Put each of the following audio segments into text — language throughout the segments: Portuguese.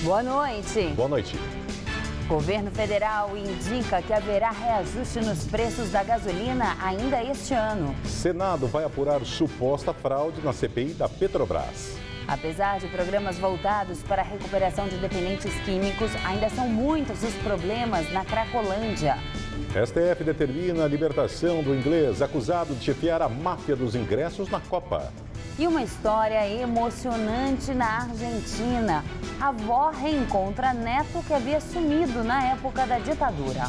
Boa noite. Boa noite. Governo federal indica que haverá reajuste nos preços da gasolina ainda este ano. Senado vai apurar suposta fraude na CPI da Petrobras. Apesar de programas voltados para a recuperação de dependentes químicos, ainda são muitos os problemas na Cracolândia. STF determina a libertação do inglês acusado de chefiar a máfia dos ingressos na Copa. E uma história emocionante na Argentina. A avó reencontra neto que havia sumido na época da ditadura.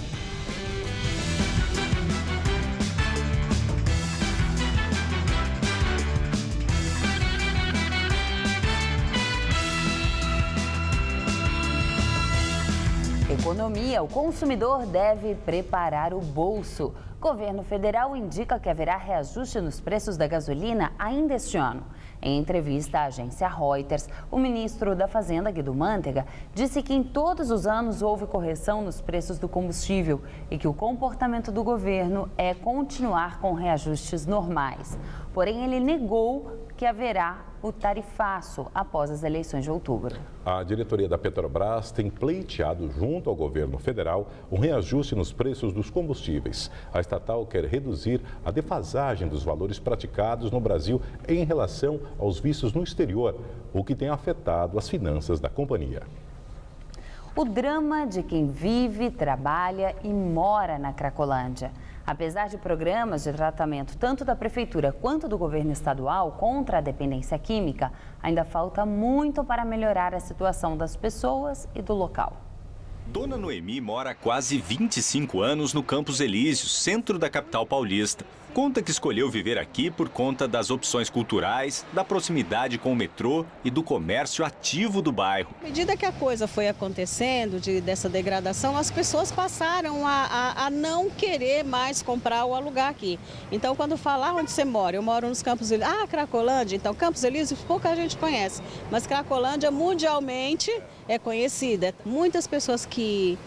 Economia, o consumidor deve preparar o bolso. Governo federal indica que haverá reajuste nos preços da gasolina ainda este ano. Em entrevista à agência Reuters, o ministro da Fazenda, Guido Mantega, disse que em todos os anos houve correção nos preços do combustível e que o comportamento do governo é continuar com reajustes normais. Porém, ele negou que haverá o tarifaço após as eleições de outubro. A diretoria da Petrobras tem pleiteado junto ao governo federal um reajuste nos preços dos combustíveis. A estatal quer reduzir a defasagem dos valores praticados no Brasil em relação aos vistos no exterior, o que tem afetado as finanças da companhia. O drama de quem vive, trabalha e mora na Cracolândia. Apesar de programas de tratamento tanto da Prefeitura quanto do governo estadual contra a dependência química, ainda falta muito para melhorar a situação das pessoas e do local. Dona Noemi mora há quase 25 anos no Campos Elíseos, centro da capital paulista. Conta que escolheu viver aqui por conta das opções culturais, da proximidade com o metrô e do comércio ativo do bairro. À medida que a coisa foi acontecendo, dessa degradação, as pessoas passaram a não querer mais comprar ou alugar aqui. Então, quando falar onde você mora, eu moro nos Campos Elíseos. Cracolândia, então Campos Elíseos pouca gente conhece, mas Cracolândia mundialmente é conhecida. Muitas pessoas que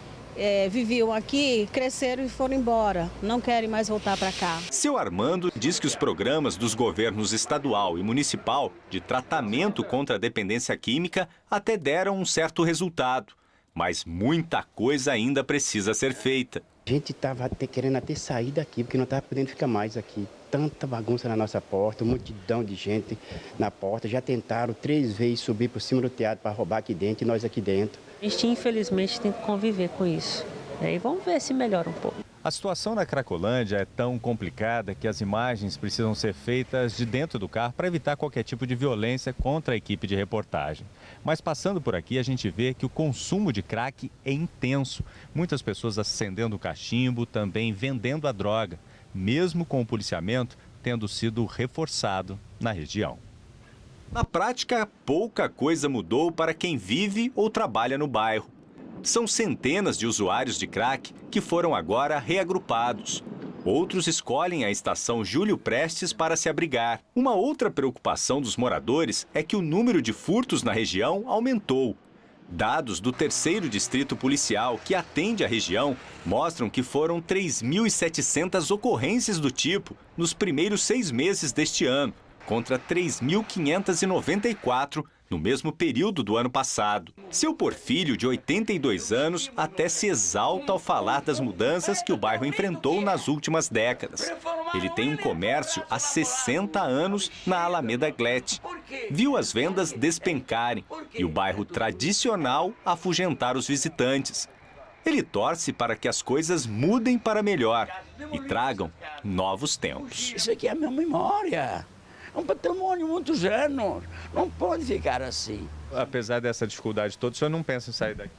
viviam aqui, cresceram e foram embora, não querem mais voltar para cá. Seu Armando diz que os programas dos governos estadual e municipal de tratamento contra a dependência química até deram um certo resultado, mas muita coisa ainda precisa ser feita. A gente estava querendo até sair daqui, porque não estava podendo ficar mais aqui. Tanta bagunça na nossa porta, multidão de gente na porta. Já tentaram 3 vezes subir por cima do teatro para roubar aqui dentro e nós aqui dentro. A gente, infelizmente, tem que conviver com isso. E vamos ver se melhora um pouco. A situação na Cracolândia é tão complicada que as imagens precisam ser feitas de dentro do carro para evitar qualquer tipo de violência contra a equipe de reportagem. Mas passando por aqui, a gente vê que o consumo de crack é intenso. Muitas pessoas acendendo o cachimbo, também vendendo a droga, mesmo com o policiamento tendo sido reforçado na região. Na prática, pouca coisa mudou para quem vive ou trabalha no bairro. São centenas de usuários de crack que foram agora reagrupados. Outros escolhem a estação Júlio Prestes para se abrigar. Uma outra preocupação dos moradores é que o número de furtos na região aumentou. Dados do 3º Distrito Policial, que atende a região, mostram que foram 3.700 ocorrências do tipo nos primeiros 6 meses deste ano, contra 3.594 no mesmo período do ano passado. Seu Porfírio, de 82 anos, até se exalta ao falar das mudanças que o bairro enfrentou nas últimas décadas. Ele tem um comércio há 60 anos na Alameda Glete. Viu as vendas despencarem e o bairro tradicional afugentar os visitantes. Ele torce para que as coisas mudem para melhor e tragam novos tempos. Isso aqui é a minha memória. É um patrimônio de muitos anos. Não pode ficar assim. Apesar dessa dificuldade toda, o senhor não pensa em sair daqui?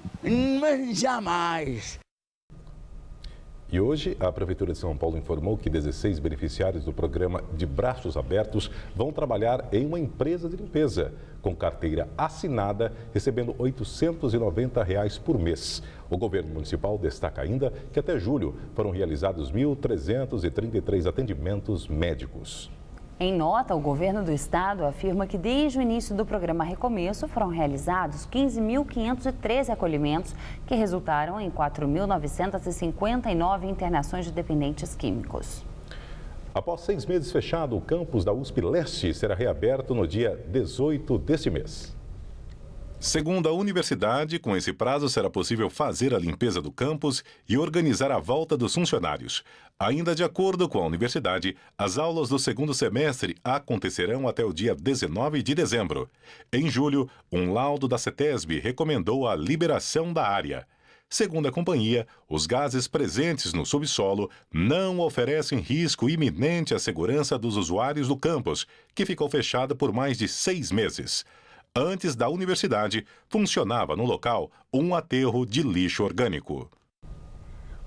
Mas jamais. E hoje, a Prefeitura de São Paulo informou que 16 beneficiários do programa de Braços Abertos vão trabalhar em uma empresa de limpeza, com carteira assinada, recebendo R$ 890 por mês. O governo municipal destaca ainda que até julho foram realizados 1.333 atendimentos médicos. Em nota, o governo do estado afirma que desde o início do programa Recomeço foram realizados 15.513 acolhimentos que resultaram em 4.959 internações de dependentes químicos. Após 6 meses fechado, o campus da USP Leste será reaberto no dia 18 deste mês. Segundo a universidade, com esse prazo será possível fazer a limpeza do campus e organizar a volta dos funcionários. Ainda de acordo com a universidade, as aulas do segundo semestre acontecerão até o dia 19 de dezembro. Em julho, um laudo da CETESB recomendou a liberação da área. Segundo a companhia, os gases presentes no subsolo não oferecem risco iminente à segurança dos usuários do campus, que ficou fechado por mais de 6 meses. Antes da universidade, funcionava no local um aterro de lixo orgânico.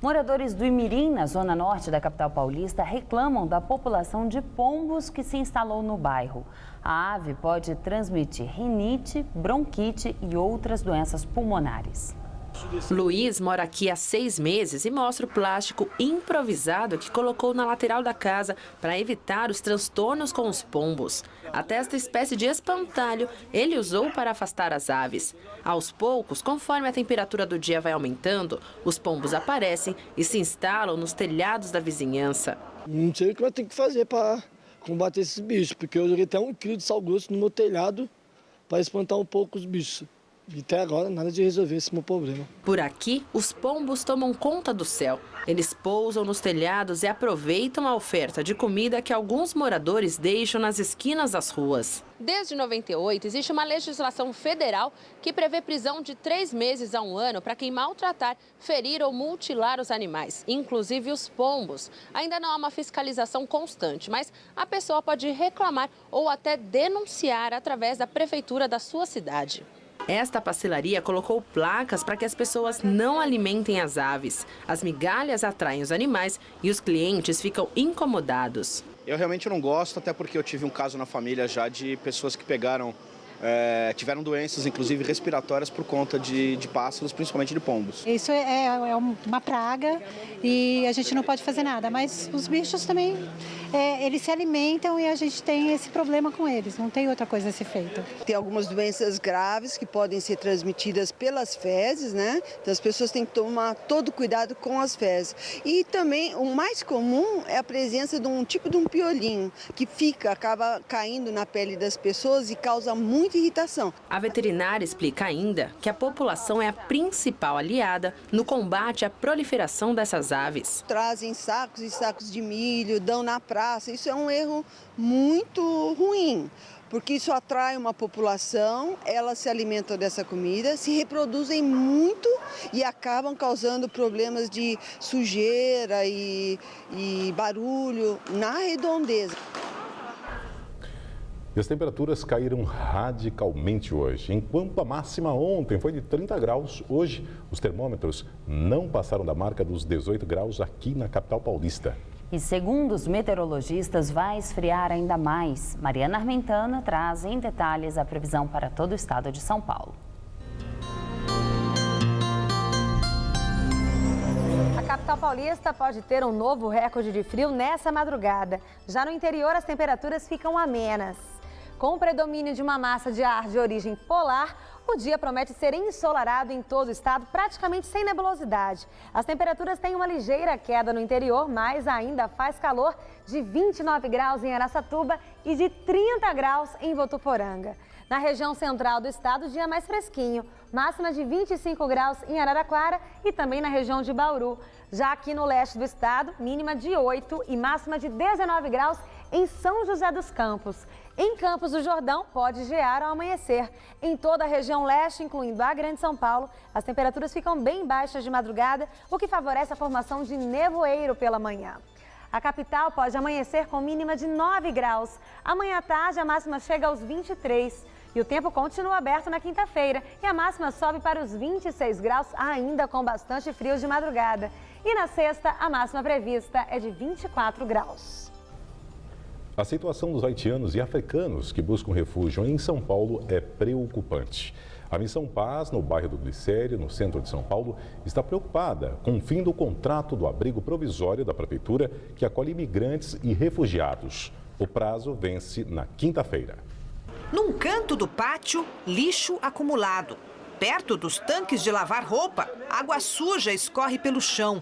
Moradores do Imirim, na zona norte da capital paulista, reclamam da população de pombos que se instalou no bairro. A ave pode transmitir rinite, bronquite e outras doenças pulmonares. Luiz mora aqui há 6 meses e mostra o plástico improvisado que colocou na lateral da casa para evitar os transtornos com os pombos. Até esta espécie de espantalho ele usou para afastar as aves. Aos poucos, conforme a temperatura do dia vai aumentando, os pombos aparecem e se instalam nos telhados da vizinhança. Não sei o que eu tenho que fazer para combater esses bichos, porque eu joguei até 1 quilo de sal grosso no meu telhado para espantar um pouco os bichos. E até agora, nada de resolver esse meu problema. Por aqui, os pombos tomam conta do céu. Eles pousam nos telhados e aproveitam a oferta de comida que alguns moradores deixam nas esquinas das ruas. Desde 98, existe uma legislação federal que prevê prisão de 3 meses a 1 ano para quem maltratar, ferir ou mutilar os animais, inclusive os pombos. Ainda não há uma fiscalização constante, mas a pessoa pode reclamar ou até denunciar através da prefeitura da sua cidade. Esta pastelaria colocou placas para que as pessoas não alimentem as aves. As migalhas atraem os animais e os clientes ficam incomodados. Eu realmente não gosto, até porque eu tive um caso na família já de pessoas que tiveram doenças, inclusive respiratórias, por conta de pássaros, principalmente de pombos. Isso é uma praga e a gente não pode fazer nada, mas os bichos também, eles se alimentam e a gente tem esse problema com eles, não tem outra coisa a ser feita. Tem algumas doenças graves que podem ser transmitidas pelas fezes, né? Então as pessoas têm que tomar todo cuidado com as fezes. E também o mais comum é a presença de um tipo de um piolinho que acaba caindo na pele das pessoas e causa muita irritação. A veterinária explica ainda que a população é a principal aliada no combate à proliferação dessas aves. Trazem sacos e sacos de milho, dão na praça. Isso é um erro muito ruim, porque isso atrai uma população, elas se alimentam dessa comida, se reproduzem muito e acabam causando problemas de sujeira e barulho na redondeza. E as temperaturas caíram radicalmente hoje. Enquanto a máxima ontem foi de 30 graus, hoje os termômetros não passaram da marca dos 18 graus aqui na capital paulista. E segundo os meteorologistas, vai esfriar ainda mais. Mariana Armentana traz em detalhes a previsão para todo o estado de São Paulo. A capital paulista pode ter um novo recorde de frio nessa madrugada. Já no interior, as temperaturas ficam amenas. Com o predomínio de uma massa de ar de origem polar, o dia promete ser ensolarado em todo o estado, praticamente sem nebulosidade. As temperaturas têm uma ligeira queda no interior, mas ainda faz calor de 29 graus em Araçatuba e de 30 graus em Votuporanga. Na região central do estado, o dia mais fresquinho, máxima de 25 graus em Araraquara e também na região de Bauru. Já aqui no leste do estado, mínima de 8 e máxima de 19 graus em São José dos Campos. Em Campos do Jordão, pode gear ao amanhecer. Em toda a região leste, incluindo a Grande São Paulo, as temperaturas ficam bem baixas de madrugada, o que favorece a formação de nevoeiro pela manhã. A capital pode amanhecer com mínima de 9 graus. Amanhã à tarde, a máxima chega aos 23. E o tempo continua aberto na quinta-feira e a máxima sobe para os 26 graus, ainda com bastante frio de madrugada. E na sexta, a máxima prevista é de 24 graus. A situação dos haitianos e africanos que buscam refúgio em São Paulo é preocupante. A Missão Paz, no bairro do Glicério, no centro de São Paulo, está preocupada com o fim do contrato do abrigo provisório da prefeitura que acolhe imigrantes e refugiados. O prazo vence na quinta-feira. Num canto do pátio, lixo acumulado. Perto dos tanques de lavar roupa, água suja escorre pelo chão.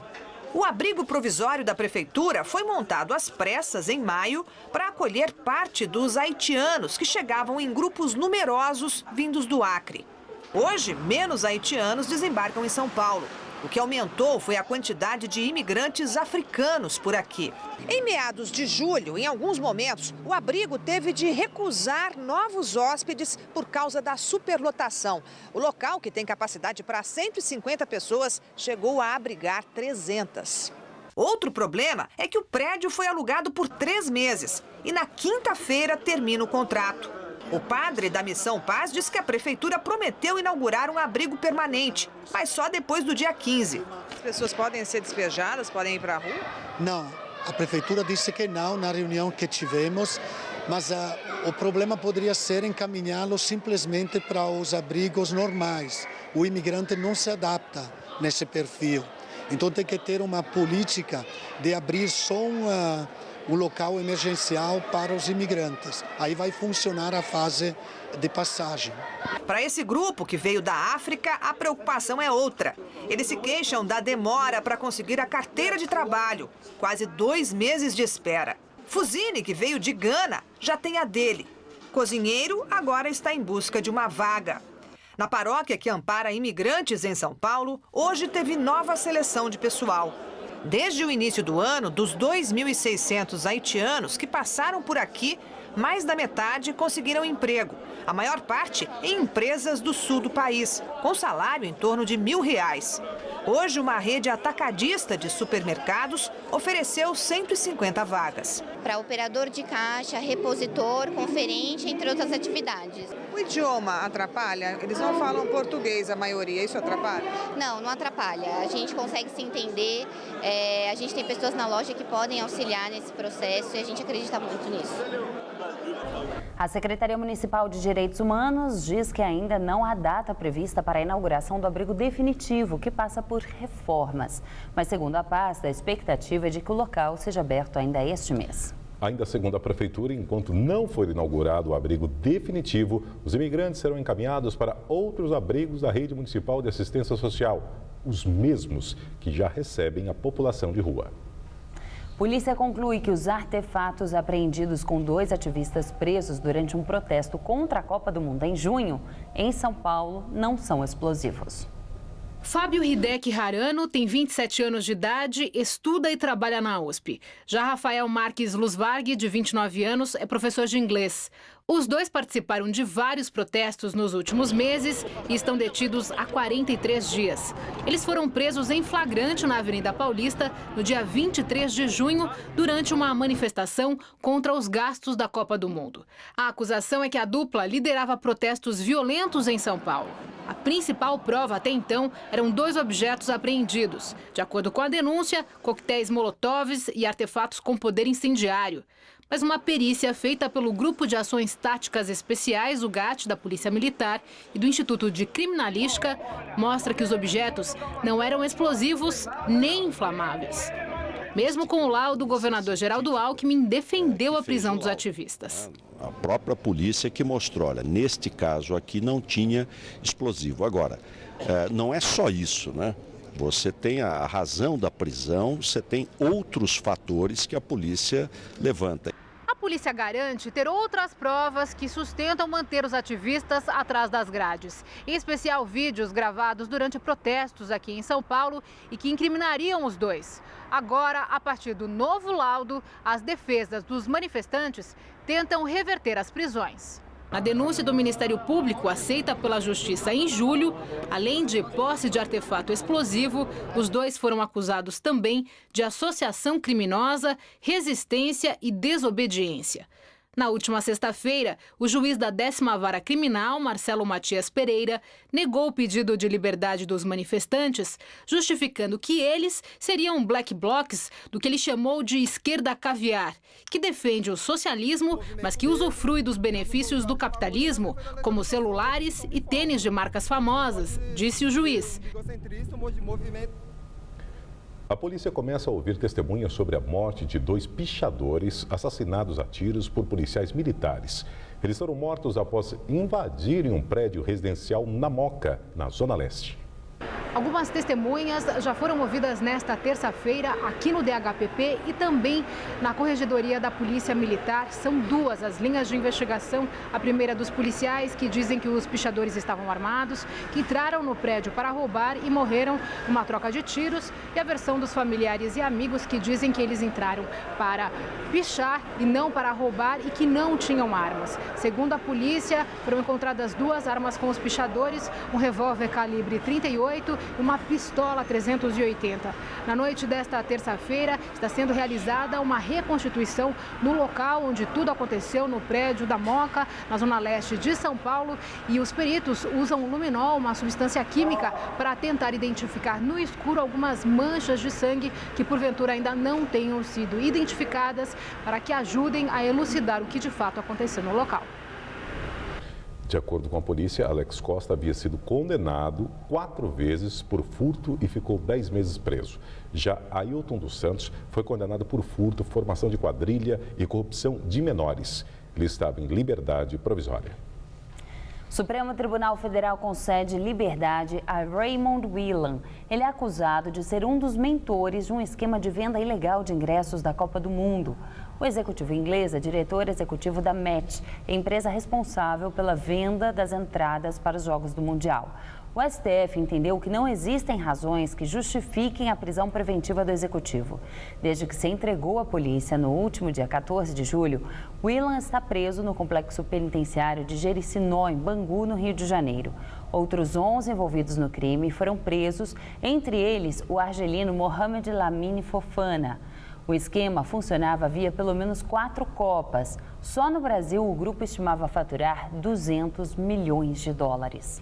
O abrigo provisório da prefeitura foi montado às pressas em maio para acolher parte dos haitianos que chegavam em grupos numerosos vindos do Acre. Hoje, menos haitianos desembarcam em São Paulo. O que aumentou foi a quantidade de imigrantes africanos por aqui. Em meados de julho, em alguns momentos, o abrigo teve de recusar novos hóspedes por causa da superlotação. O local, que tem capacidade para 150 pessoas, chegou a abrigar 300. Outro problema é que o prédio foi alugado por 3 meses e na quinta-feira termina o contrato. O padre da Missão Paz diz que a prefeitura prometeu inaugurar um abrigo permanente, mas só depois do dia 15. As pessoas podem ser despejadas, podem ir para a rua? Não, a prefeitura disse que não na reunião que tivemos, mas o problema poderia ser encaminhá-los simplesmente para os abrigos normais. O imigrante não se adapta nesse perfil. Então tem que ter uma política de abrir só um local emergencial para os imigrantes. Aí vai funcionar a fase de passagem. Para esse grupo que veio da África, a preocupação é outra. Eles se queixam da demora para conseguir a carteira de trabalho. Quase 2 meses de espera. Fuzine, que veio de Gana, já tem a dele. Cozinheiro agora está em busca de uma vaga. Na paróquia que ampara imigrantes em São Paulo, hoje teve nova seleção de pessoal. Desde o início do ano, dos 2.600 haitianos que passaram por aqui, mais da metade conseguiram emprego. A maior parte em empresas do sul do país, com salário em torno de R$1.000. Hoje, uma rede atacadista de supermercados ofereceu 150 vagas. Para operador de caixa, repositor, conferente, entre outras atividades. O idioma atrapalha? Eles não falam português, a maioria. Isso atrapalha? Não, não atrapalha. A gente consegue se entender. A gente tem pessoas na loja que podem auxiliar nesse processo e a gente acredita muito nisso. A Secretaria Municipal de Direitos Humanos diz que ainda não há data prevista para a inauguração do abrigo definitivo, que passa por reformas. Mas, segundo a pasta, a expectativa é de que o local seja aberto ainda este mês. Ainda segundo a Prefeitura, enquanto não for inaugurado o abrigo definitivo, os imigrantes serão encaminhados para outros abrigos da Rede Municipal de Assistência Social, os mesmos que já recebem a população de rua. Polícia conclui que os artefatos apreendidos com 2 ativistas presos durante um protesto contra a Copa do Mundo em junho, em São Paulo, não são explosivos. Fábio Hideki Harano tem 27 anos de idade, estuda e trabalha na USP. Já Rafael Marques Luzvarg, de 29 anos, é professor de inglês. Os dois participaram de vários protestos nos últimos meses e estão detidos há 43 dias. Eles foram presos em flagrante na Avenida Paulista no dia 23 de junho, durante uma manifestação contra os gastos da Copa do Mundo. A acusação é que a dupla liderava protestos violentos em São Paulo. A principal prova até então eram 2 objetos apreendidos. De acordo com a denúncia, coquetéis molotovs e artefatos com poder incendiário. Mas uma perícia feita pelo Grupo de Ações Táticas Especiais, o GAT, da Polícia Militar e do Instituto de Criminalística, mostra que os objetos não eram explosivos nem inflamáveis. Mesmo com o laudo, o governador Geraldo Alckmin defendeu a prisão dos ativistas. A própria polícia que mostrou, olha, neste caso aqui não tinha explosivo. Agora, não é só isso, né? Você tem a razão da prisão, você tem outros fatores que a polícia levanta. A polícia garante ter outras provas que sustentam manter os ativistas atrás das grades. Em especial, vídeos gravados durante protestos aqui em São Paulo e que incriminariam os dois. Agora, a partir do novo laudo, as defesas dos manifestantes tentam reverter as prisões. Na denúncia do Ministério Público, aceita pela Justiça em julho, além de posse de artefato explosivo, os dois foram acusados também de associação criminosa, resistência e desobediência. Na última sexta-feira, o juiz da 10ª Vara Criminal, Marcelo Matias Pereira, negou o pedido de liberdade dos manifestantes, justificando que eles seriam black blocs do que ele chamou de esquerda caviar, que defende o socialismo, mas que usufrui dos benefícios do capitalismo, como celulares e tênis de marcas famosas, disse o juiz. A polícia começa a ouvir testemunhas sobre a morte de 2 pichadores assassinados a tiros por policiais militares. Eles foram mortos após invadirem um prédio residencial na Moca, na Zona Leste. Algumas testemunhas já foram ouvidas nesta terça-feira aqui no DHPP e também na Corregedoria da Polícia Militar. São duas as linhas de investigação. A primeira dos policiais, que dizem que os pichadores estavam armados, que entraram no prédio para roubar e morreram numa troca de tiros. E a versão dos familiares e amigos, que dizem que eles entraram para pichar e não para roubar e que não tinham armas. Segundo a polícia, foram encontradas 2 armas com os pichadores, um revólver calibre 38 e uma pistola 380. Na noite desta terça-feira, está sendo realizada uma reconstituição no local onde tudo aconteceu, no prédio da Moca, na zona leste de São Paulo. E os peritos usam luminol, uma substância química, para tentar identificar no escuro algumas manchas de sangue que porventura ainda não tenham sido identificadas, para que ajudem a elucidar o que de fato aconteceu no local. De acordo com a polícia, Alex Costa havia sido condenado 4 vezes por furto e ficou 10 meses preso. Já Ailton dos Santos foi condenado por furto, formação de quadrilha e corrupção de menores. Ele estava em liberdade provisória. O Supremo Tribunal Federal concede liberdade a Raymond Whelan. Ele é acusado de ser um dos mentores de um esquema de venda ilegal de ingressos da Copa do Mundo. O executivo inglês é diretor executivo da Match, empresa responsável pela venda das entradas para os Jogos do Mundial. O STF entendeu que não existem razões que justifiquem a prisão preventiva do executivo. Desde que se entregou à polícia no último dia 14 de julho, Whelan está preso no complexo penitenciário de Jericinó, em Bangu, no Rio de Janeiro. Outros 11 envolvidos no crime foram presos, entre eles o argelino Mohamed Lamine Fofana. O esquema funcionava via pelo menos 4 copas. Só no Brasil, o grupo estimava faturar 200 milhões de dólares.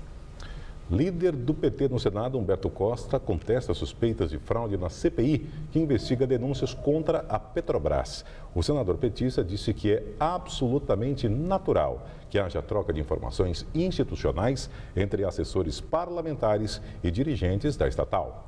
Líder do PT no Senado, Humberto Costa, contesta suspeitas de fraude na CPI, que investiga denúncias contra a Petrobras. O senador petista disse que é absolutamente natural que haja troca de informações institucionais entre assessores parlamentares e dirigentes da estatal.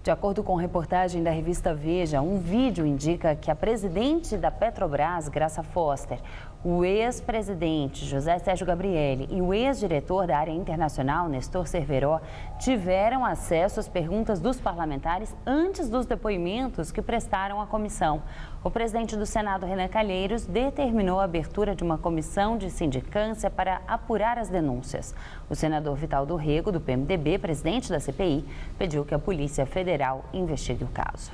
De acordo com reportagem da revista Veja, um vídeo indica que a presidente da Petrobras, Graça Foster, o ex-presidente José Sérgio Gabrielli e o ex-diretor da área internacional, Nestor Cerveró, tiveram acesso às perguntas dos parlamentares antes dos depoimentos que prestaram à comissão. O presidente do Senado, Renan Calheiros, determinou a abertura de uma comissão de sindicância para apurar as denúncias. O senador Vital do Rego, do PMDB, presidente da CPI, pediu que a Polícia Federal investigue o caso.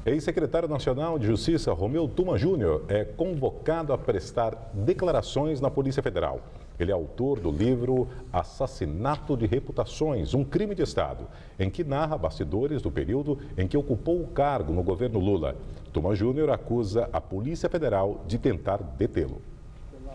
Ex-secretário nacional de Justiça, Romeu Tuma Júnior, é convocado a prestar declarações na Polícia Federal. Ele é autor do livro Assassinato de Reputações, um crime de Estado, em que narra bastidores do período em que ocupou o cargo no governo Lula. Tuma Júnior acusa a Polícia Federal de tentar detê-lo.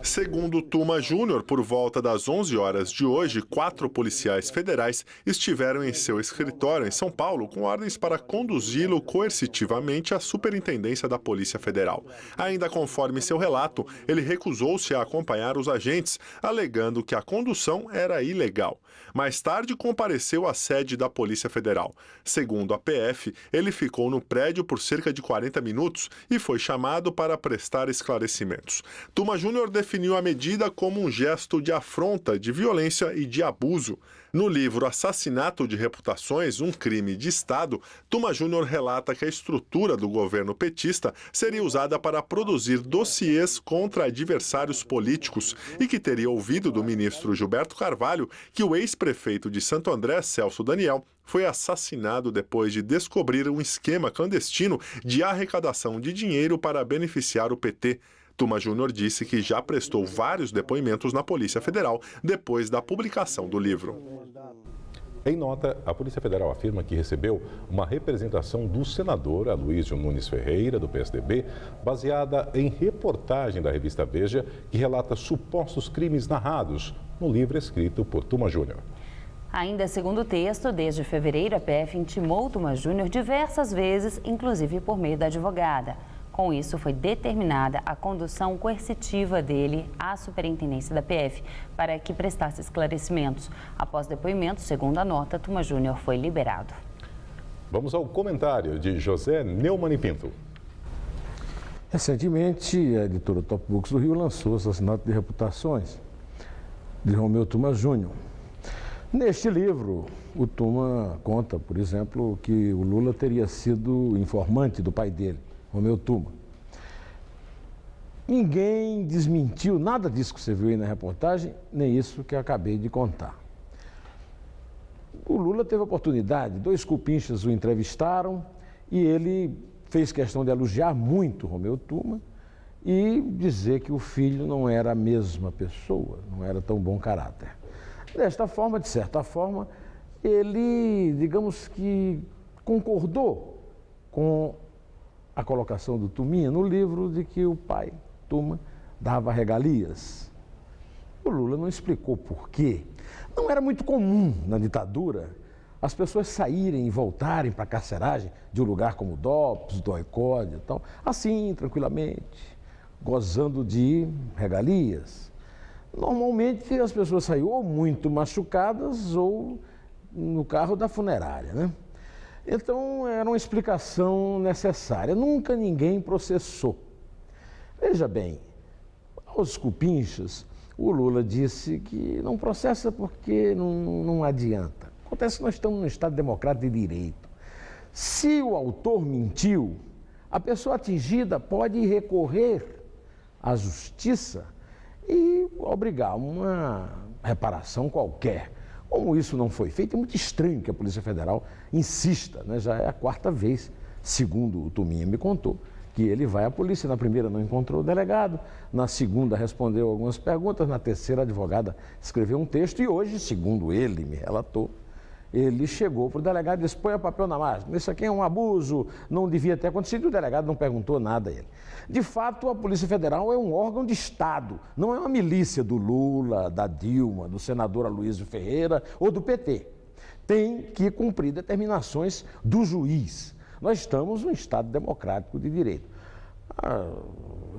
Segundo Tuma Júnior, por volta das 11 horas de hoje, 4 policiais federais estiveram em seu escritório em São Paulo com ordens para conduzi-lo coercitivamente à Superintendência da Polícia Federal. Ainda conforme seu relato, ele recusou-se a acompanhar os agentes, alegando que a condução era ilegal. Mais tarde, compareceu à sede da Polícia Federal. Segundo a PF, ele ficou no prédio por cerca de 40 minutos e foi chamado para prestar esclarecimentos. Tuma Júnior definiu a medida como um gesto de afronta, de violência e de abuso. No livro Assassinato de Reputações, um crime de Estado, Tuma Júnior relata que a estrutura do governo petista seria usada para produzir dossiês contra adversários políticos e que teria ouvido do ministro Gilberto Carvalho que o ex-prefeito de Santo André, Celso Daniel, foi assassinado depois de descobrir um esquema clandestino de arrecadação de dinheiro para beneficiar o PT. Tuma Júnior disse que já prestou vários depoimentos na Polícia Federal depois da publicação do livro. Em nota, a Polícia Federal afirma que recebeu uma representação do senador Aloysio Nunes Ferreira, do PSDB, baseada em reportagem da revista Veja, que relata supostos crimes narrados no livro escrito por Tuma Júnior. Ainda segundo o texto, desde fevereiro, a PF intimou Tuma Júnior diversas vezes, inclusive por meio da advogada. Com isso, foi determinada a condução coercitiva dele à superintendência da PF para que prestasse esclarecimentos. Após depoimento, segundo a nota, Tuma Júnior foi liberado. Vamos ao comentário de José Neumann Pinto. Recentemente, a editora Top Books do Rio lançou o Assassinato de Reputações, de Romeu Tuma Júnior. Neste livro, o Tuma conta, por exemplo, que o Lula teria sido informante do pai dele, Romeu Tuma. Ninguém desmentiu nada disso que você viu aí na reportagem, nem isso que eu acabei de contar. O Lula teve a oportunidade, 2 cupinchas o entrevistaram e ele fez questão de elogiar muito Romeu Tuma e dizer que o filho não era a mesma pessoa, não era tão bom caráter. Desta forma, de certa forma, ele, digamos que, concordou com a colocação do Tuminha no livro de que o pai, Tuma, dava regalias. O Lula não explicou por quê. Não era muito comum na ditadura as pessoas saírem e voltarem para a carceragem de um lugar como DOPS, do ICOD e tal, assim, tranquilamente, gozando de regalias. Normalmente as pessoas saíam ou muito machucadas ou no carro da funerária, né? Então era uma explicação necessária. Nunca ninguém processou. Veja bem, aos cupinchas, o Lula disse que não processa porque não adianta. Acontece que nós estamos num Estado democrático de direito. Se o autor mentiu, a pessoa atingida pode recorrer à justiça e obrigar uma reparação qualquer. Como isso não foi feito, é muito estranho que a Polícia Federal insista, né? Já é a 4ª vez, segundo o Tuminha me contou, que ele vai à polícia. Na primeira não encontrou o delegado, na segunda respondeu algumas perguntas, na terceira a advogada escreveu um texto e hoje, segundo ele me relatou, ele chegou para o delegado e disse: põe o papel na máquina, isso aqui é um abuso, não devia ter acontecido, e o delegado não perguntou nada a ele. De fato, a Polícia Federal é um órgão de Estado, não é uma milícia do Lula, da Dilma, do senador Aloysio Ferreira ou do PT. Tem que cumprir determinações do juiz. Nós estamos num Estado democrático de direito.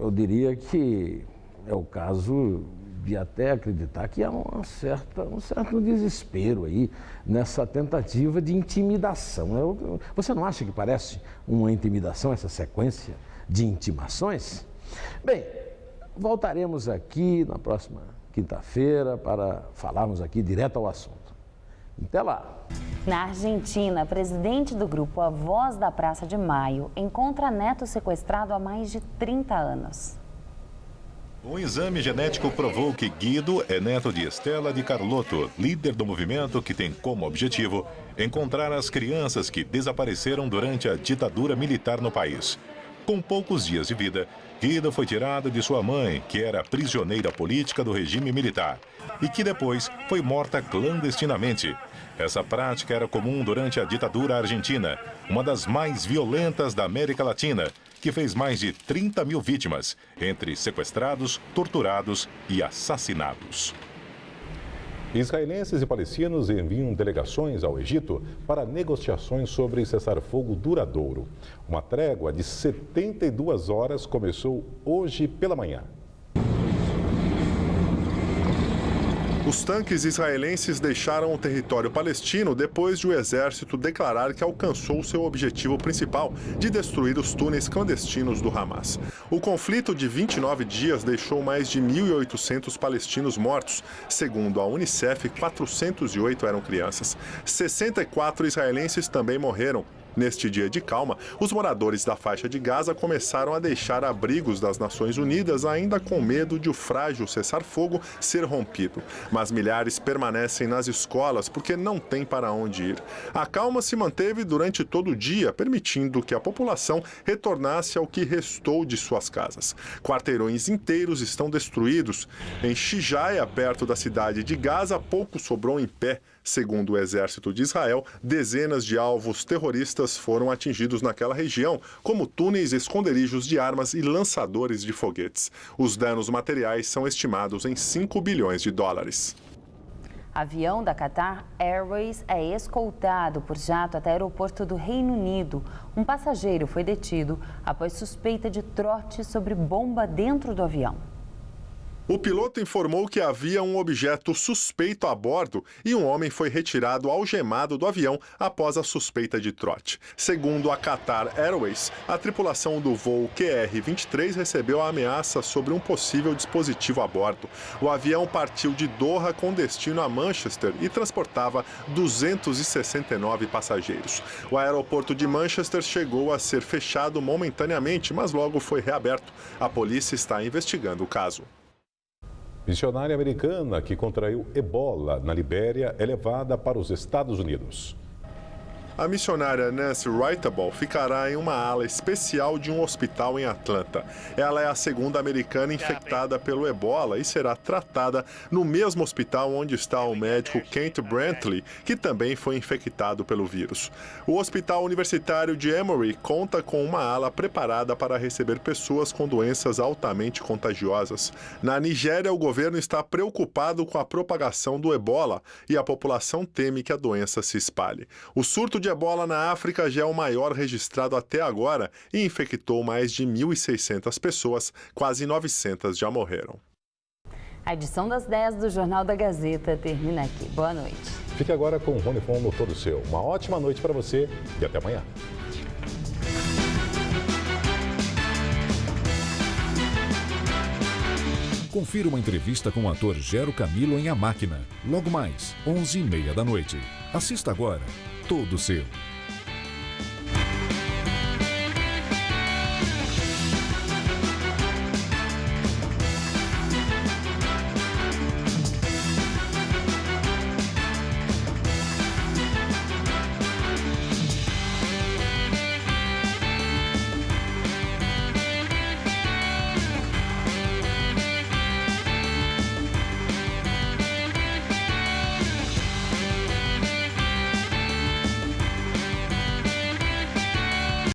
Eu diria que é o caso de até acreditar que há um certo desespero aí nessa tentativa de intimidação. Você não acha que parece uma intimidação essa sequência de intimações? Bem, voltaremos aqui na próxima quinta-feira para falarmos aqui direto ao assunto. Até lá! Na Argentina, a presidente do grupo A Voz da Praça de Maio encontra neto sequestrado há mais de 30 anos. Um exame genético provou que Guido é neto de Estela de Carlotto, líder do movimento que tem como objetivo encontrar as crianças que desapareceram durante a ditadura militar no país. Com poucos dias de vida, Guido foi tirado de sua mãe, que era prisioneira política do regime militar, e que depois foi morta clandestinamente. Essa prática era comum durante a ditadura argentina, uma das mais violentas da América Latina, que fez mais de 30 mil vítimas, entre sequestrados, torturados e assassinados. Israelenses e palestinos enviam delegações ao Egito para negociações sobre cessar-fogo duradouro. Uma trégua de 72 horas começou hoje pela manhã. Os tanques israelenses deixaram o território palestino depois de o exército declarar que alcançou seu objetivo principal, de destruir os túneis clandestinos do Hamas. O conflito de 29 dias deixou mais de 1.800 palestinos mortos. Segundo a Unicef, 408 eram crianças. 64 israelenses também morreram. Neste dia de calma, os moradores da faixa de Gaza começaram a deixar abrigos das Nações Unidas, ainda com medo de o frágil cessar-fogo ser rompido. Mas milhares permanecem nas escolas porque não têm para onde ir. A calma se manteve durante todo o dia, permitindo que a população retornasse ao que restou de suas casas. Quarteirões inteiros estão destruídos. Em Shijaia, perto da cidade de Gaza, pouco sobrou em pé. Segundo o exército de Israel, dezenas de alvos terroristas foram atingidos naquela região, como túneis, esconderijos de armas e lançadores de foguetes. Os danos materiais são estimados em 5 bilhões de dólares. Avião da Qatar Airways é escoltado por jato até o aeroporto do Reino Unido. Um passageiro foi detido após suspeita de trote sobre bomba dentro do avião. O piloto informou que havia um objeto suspeito a bordo e um homem foi retirado algemado do avião após a suspeita de trote. Segundo a Qatar Airways, a tripulação do voo QR-23 recebeu a ameaça sobre um possível dispositivo a bordo. O avião partiu de Doha com destino a Manchester e transportava 269 passageiros. O aeroporto de Manchester chegou a ser fechado momentaneamente, mas logo foi reaberto. A polícia está investigando o caso. Missionária americana que contraiu ebola na Libéria é levada para os Estados Unidos. A missionária Nancy Wrightable ficará em uma ala especial de um hospital em Atlanta. Ela é a segunda americana infectada pelo ebola e será tratada no mesmo hospital onde está o médico Kent Brantley, que também foi infectado pelo vírus. O Hospital Universitário de Emory conta com uma ala preparada para receber pessoas com doenças altamente contagiosas. Na Nigéria, o governo está preocupado com a propagação do ebola e a população teme que a doença se espalhe. O surto de ebola na África já é o maior registrado até agora e infectou mais de 1.600 pessoas, quase 900 já morreram. A edição das 10 do Jornal da Gazeta termina aqui. Boa noite. Fique agora com o Rony Fon no Todo Seu. Uma ótima noite para você e até amanhã. Confira uma entrevista com o ator Gero Camilo em A Máquina. Logo mais, 11h30 da noite. Assista agora. Todo Seu.